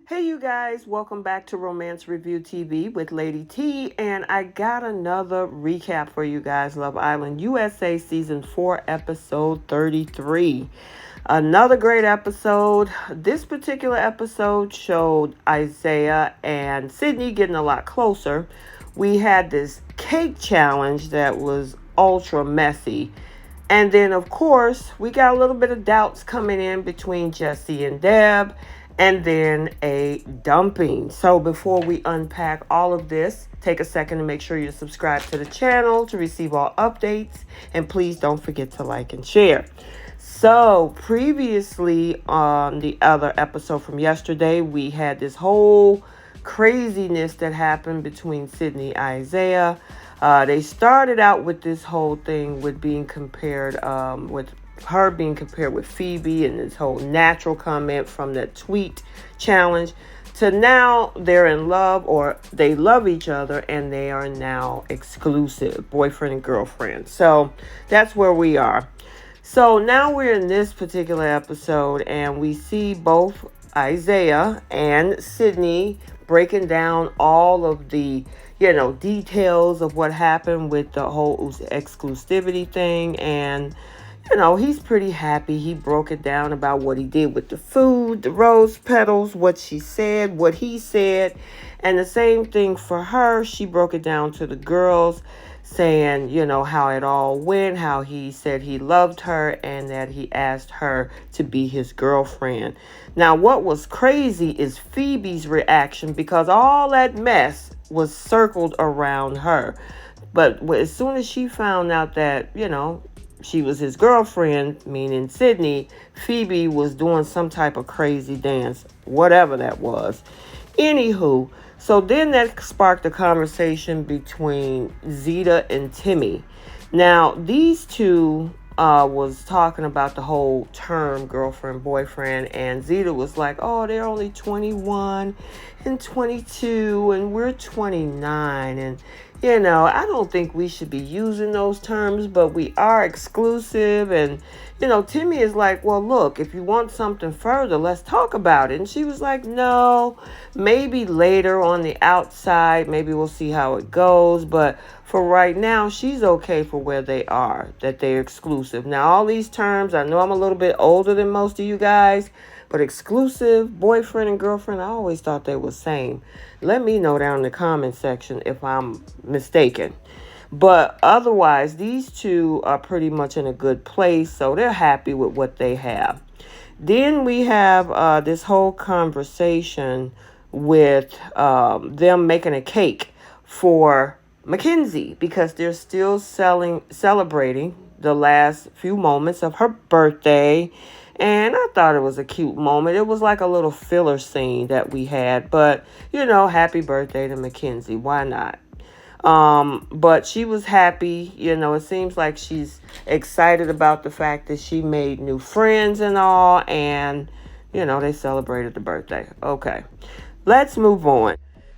Hey you guys, welcome back to Romance Review TV with Lady T, and I got another recap for you guys. Love Island USA Season 4 Episode 33. Another great episode. This particular episode showed Isaiah and Sydney getting a lot closer. We had this cake challenge that was ultra messy. And then, of course, we got a little bit of doubts coming in between Jesse and Deb, and then a dumping. So before we unpack all of this, take a second to make sure you subscribe to the channel to receive all updates. And please don't forget to like and share. So previously on the other episode from yesterday, we had this whole craziness that happened between Sydney and Isaiah. They started out with this whole thing with being compared, with her being compared with Phoebe, and this whole natural comment from that tweet challenge, to now they're in love, or they love each other, and they are now exclusive, boyfriend and girlfriend. So that's where we are. So now we're in this particular episode, and we see both Isaiah and Sydney breaking down all of the details of what happened with the whole exclusivity thing. And he's pretty happy. He broke it down about what he did with the food, the rose petals, what she said, what he said. And the same thing for her. She broke it down to the girls, saying, how it all went, how he said he loved her and that he asked her to be his girlfriend. Now, what was crazy is Phoebe's reaction, because all that mess was circled around her. But as soon as she found out that, she was his girlfriend, meaning Sydney, Phoebe was doing some type of crazy dance, whatever that was. Anywho, so then that sparked a conversation between Zeta and Timmy. Now, these two was talking about the whole term girlfriend, boyfriend, and Zeta was like, oh, they're only 21 and 22 and we're 29, and I don't think we should be using those terms, but we are exclusive. And Timmy is like, well, look, if you want something further, let's talk about it. And she was like, no, maybe later on the outside, maybe we'll see how it goes, but for right now, she's okay for where they are, that they're exclusive. Now, all these terms, I know I'm a little bit older than most of you guys, but exclusive, boyfriend and girlfriend, I always thought they were the same. Let me know down in the comment section if I'm mistaken. But otherwise, these two are pretty much in a good place, so they're happy with what they have. Then we have this whole conversation with them making a cake for Mackenzie, because they're still celebrating the last few moments of her birthday. And I thought it was a cute moment. It was like a little filler scene that we had. But, happy birthday to Mackenzie. Why not? But she was happy. It seems like she's excited about the fact that she made new friends and all. And, they celebrated the birthday. Okay, let's move on.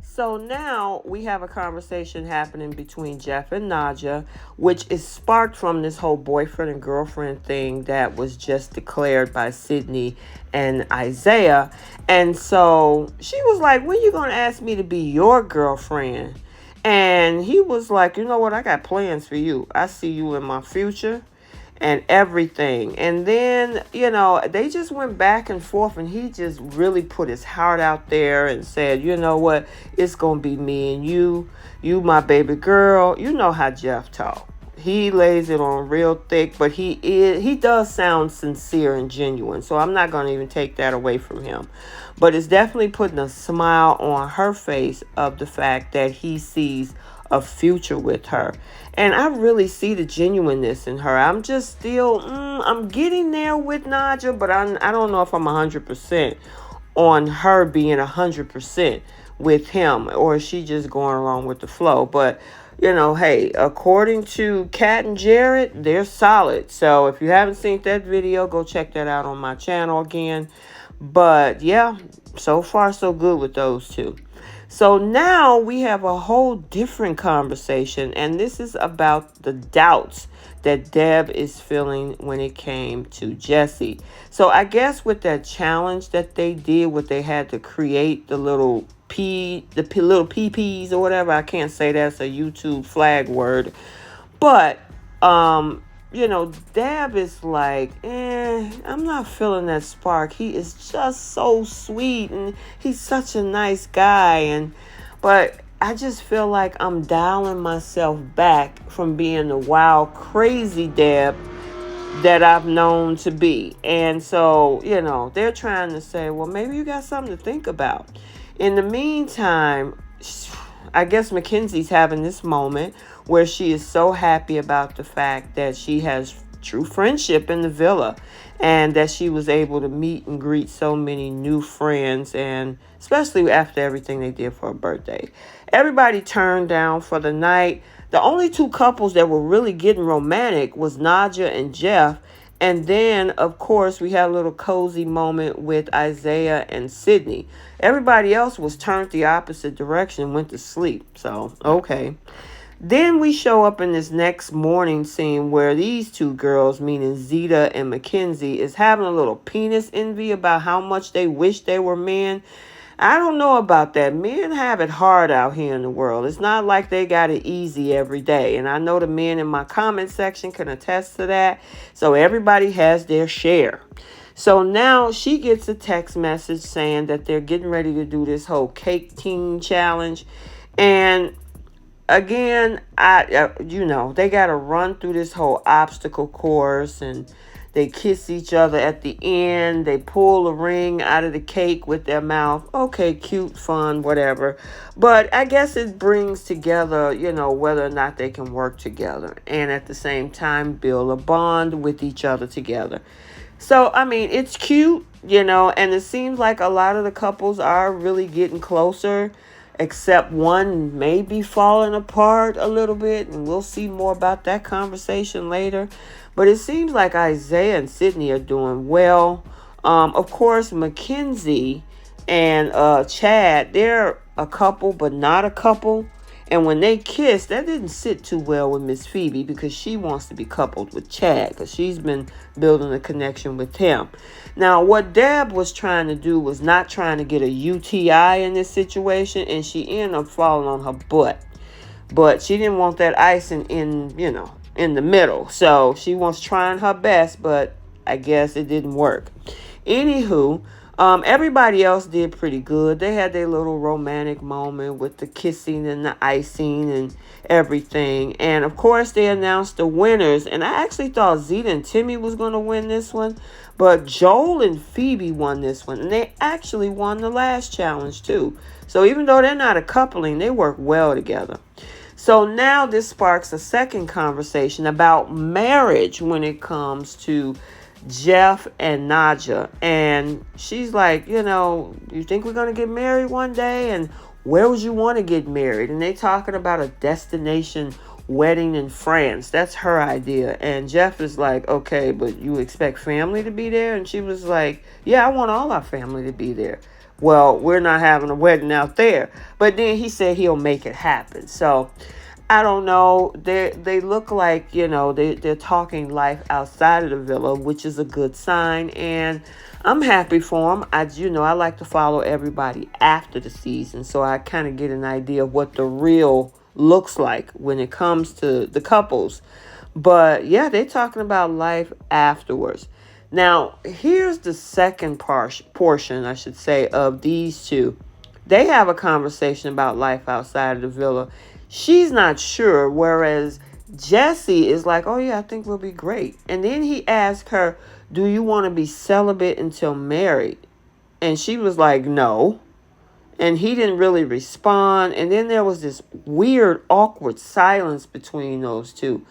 So now we have a conversation happening between Jeff and Nadja, which is sparked from this whole boyfriend and girlfriend thing that was just declared by Sydney and Isaiah. And so she was like, when you going to ask me to be your girlfriend? And he was like, you know what? I got plans for you. I see you in my future and everything. And then, they just went back and forth, and he just really put his heart out there and said, you know what, it's going to be me and you my baby girl. You know how Jeff talk. He lays it on real thick, but he does sound sincere and genuine. So I'm not going to even take that away from him. But it's definitely putting a smile on her face of the fact that he sees a future with her. And I really see the genuineness in her. I'm just still, I'm getting there with Nadja, but I don't know if I'm 100% on her being 100% with him, or is she just going along with the flow. But, hey, according to Kat and Jared, they're solid. So if you haven't seen that video, go check that out on my channel again. But yeah, so far so good with those two. So now we have a whole different conversation, and this is about the doubts that Deb is feeling when it came to Jesse. So I guess with that challenge that they did, what they had to create the little little PPs or whatever. I can't say that's a YouTube flag word, but Dab is like, I'm not feeling that spark. He is just so sweet and he's such a nice guy. But I just feel like I'm dialing myself back from being the wild, crazy Deb that I've known to be. And so, they're trying to say, well, maybe you got something to think about. In the meantime, I guess Mackenzie's having this moment where she is so happy about the fact that she has true friendship in the villa and that she was able to meet and greet so many new friends, and especially after everything they did for her birthday. Everybody turned down for the night. The only two couples that were really getting romantic was Nadja and Jeff. And then, of course, we had a little cozy moment with Isaiah and Sydney. Everybody else was turned the opposite direction and went to sleep. So, okay. Then we show up in this next morning scene where these two girls, meaning Zeta and Mackenzie, is having a little penis envy about how much they wish they were men. I don't know about that. Men have it hard out here in the world. It's not like they got it easy every day. And I know the men in my comment section can attest to that. So everybody has their share. So now she gets a text message saying that they're getting ready to do this whole cake teen challenge. And again, they got to run through this whole obstacle course, and they kiss each other at the end. They pull a ring out of the cake with their mouth. Okay, cute, fun, whatever. But I guess it brings together, whether or not they can work together and at the same time build a bond with each other together. So, I mean, it's cute, and it seems like a lot of the couples are really getting closer, except one may be falling apart a little bit, and we'll see more about that conversation later. But it seems like Isaiah and Sydney are doing well. Of course, Mackenzie and Chad, they're a couple, but not a couple. And when they kiss, that didn't sit too well with Miss Phoebe because she wants to be coupled with Chad because she's been building a connection with him. Now, what Deb was trying to do was not trying to get a UTI in this situation, and she ended up falling on her butt. But she didn't want that icing in the middle. So she was trying her best, but I guess it didn't work. Anywho, everybody else did pretty good. They had their little romantic moment with the kissing and the icing and everything. And of course, they announced the winners. And I actually thought Zeta and Timmy was going to win this one. But Joel and Phoebe won this one. And they actually won the last challenge too. So even though they're not a coupling, they work well together. So now this sparks a second conversation about marriage when it comes to Jeff and Nadja. And she's like, you think we're going to get married one day? And where would you want to get married? And they talking about a destination wedding in France. That's her idea. And Jeff is like, okay, but you expect family to be there? And she was like, yeah, I want all our family to be there. Well, we're not having a wedding out there. But then he said he'll make it happen. So I don't know. They look like, they're talking life outside of the villa, which is a good sign. And I'm happy for them. I like to follow everybody after the season. So I kind of get an idea of what the real looks like when it comes to the couples. But yeah, they're talking about life afterwards. Now, here's the second portion, I should say, of these two. They have a conversation about life outside of the villa. She's not sure, whereas Jesse is like, oh yeah, I think we'll be great. And then he asked her, do you want to be celibate until married? And she was like, no. And he didn't really respond. And then there was this weird, awkward silence between those two.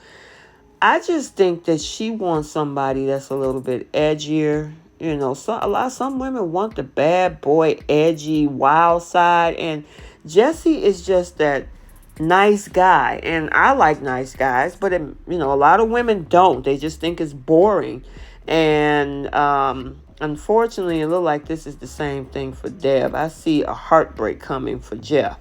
I just think that she wants somebody that's a little bit edgier. Some women want the bad boy, edgy, wild side. And Jesse is just that nice guy. And I like nice guys. But, a lot of women don't. They just think it's boring. And unfortunately, it looks like this is the same thing for Deb. I see a heartbreak coming for Jesse.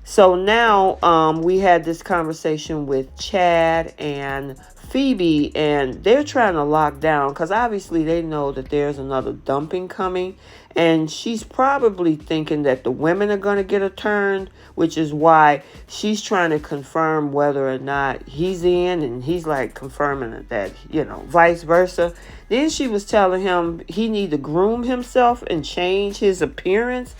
So now we had this conversation with Chad and Phoebe, and they're trying to lock down because obviously they know that there's another dumping coming, and she's probably thinking that the women are going to get a turn, which is why she's trying to confirm whether or not he's in, and he's like confirming that, vice versa. Then she was telling him he need to groom himself and change his appearance.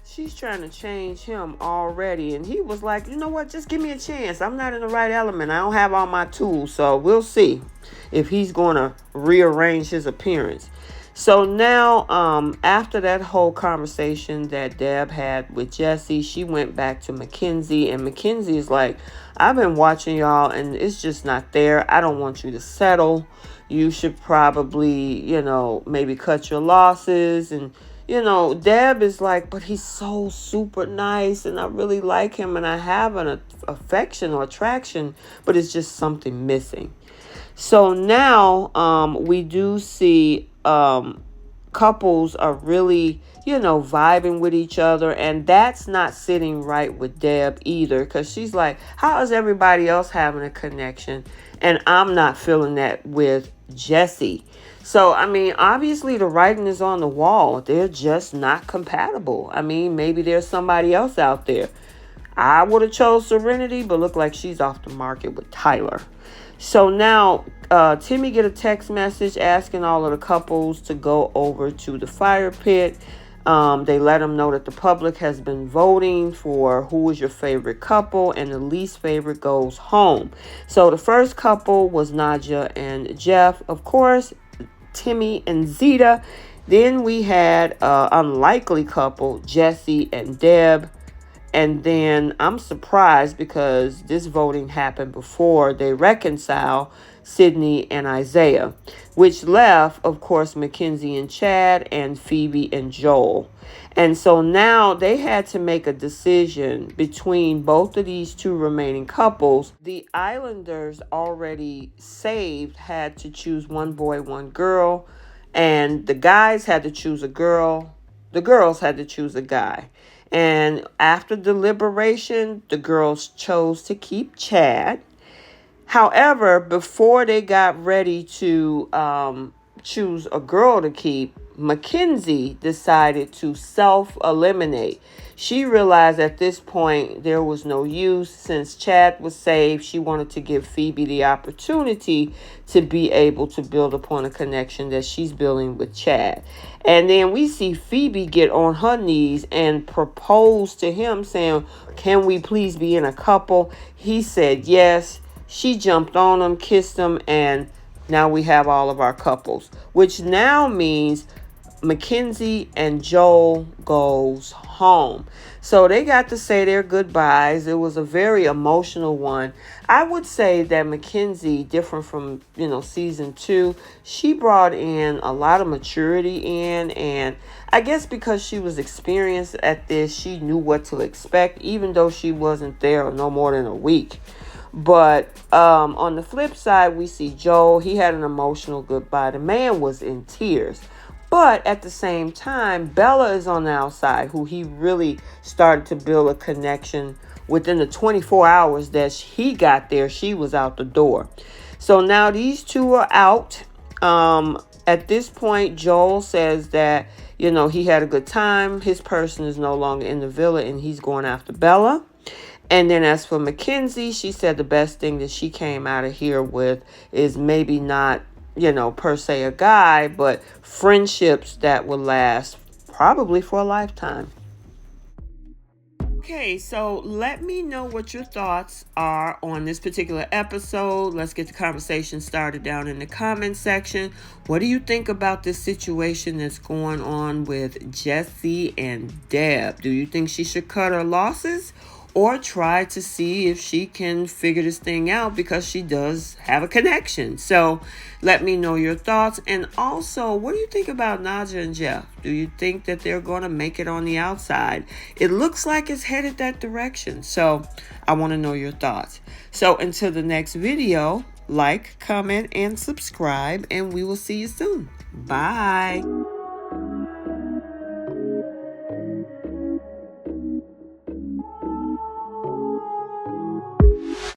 She's trying to change him already. And he was like, you know what? Just give me a chance. I'm not in the right element. I don't have all my tools. So we'll see if he's going to rearrange his appearance. So now, after that whole conversation that Deb had with Jesse, she went back to Mackenzie. And Mackenzie is like, I've been watching y'all and it's just not there. I don't want you to settle. You should probably, maybe cut your losses. And Deb is like, but he's so super nice and I really like him and I have an affection or attraction, but it's just something missing. So now we do see couples are really, vibing with each other, and that's not sitting right with Deb either, because she's like, how is everybody else having a connection and I'm not feeling that with Jesse? So, obviously the writing is on the wall. They're just not compatible. Maybe there's somebody else out there. I would have chose Serenity, but look like she's off the market with Tyler. So now Timmy get a text message asking all of the couples to go over to the fire pit. They let him know that the public has been voting for who is your favorite couple, and the least favorite goes home. So the first couple was Nadja and Jeff, of course, Timmy and Zeta. Then we had unlikely couple, Jesse and Deb. And then I'm surprised because this voting happened before they reconcile, Sydney and Isaiah, which left, of course, Mackenzie and Chad and Phoebe and Joel. And so now they had to make a decision between both of these two remaining couples. The Islanders already saved had to choose one boy, one girl, and the guys had to choose a girl. The girls had to choose a guy. And after deliberation, the girls chose to keep Chad. However, before they got ready to choose a girl to keep, Mackenzie decided to self-eliminate. She realized at this point there was no use. Since Chad was saved, she wanted to give Phoebe the opportunity to be able to build upon a connection that she's building with Chad. And then we see Phoebe get on her knees and propose to him, saying, can we please be in a couple? He said yes. She jumped on him, kissed him, and now we have all of our couples, which now means Mackenzie and Joel goes home. So they got to say their goodbyes. It was a very emotional one. I would say that Mackenzie, different from, season 2, she brought in a lot of maturity in, and I guess because she was experienced at this, she knew what to expect, even though she wasn't there no more than a week. But on the flip side, we see Joel. He had an emotional goodbye. The man was in tears. But at the same time, Bella is on the outside, who he really started to build a connection within the 24 hours that he got there. She was out the door. So now these two are out. At this point, Joel says that, he had a good time. His person is no longer in the villa and he's going after Bella. And then as for Mackenzie, she said the best thing that she came out of here with is maybe not, per se a guy, but friendships that will last probably for a lifetime. Okay, so let me know what your thoughts are on this particular episode. Let's get the conversation started down in the comment section. What do you think about this situation that's going on with Jesse and Deb? Do you think she should cut her losses or try to see if she can figure this thing out, because she does have a connection? So let me know your thoughts. And also, what do you think about Nadja and Jeff? Do you think that they're going to make it on the outside? It looks like it's headed that direction. So I want to know your thoughts. So until the next video, like, comment, and subscribe, and we will see you soon. Bye.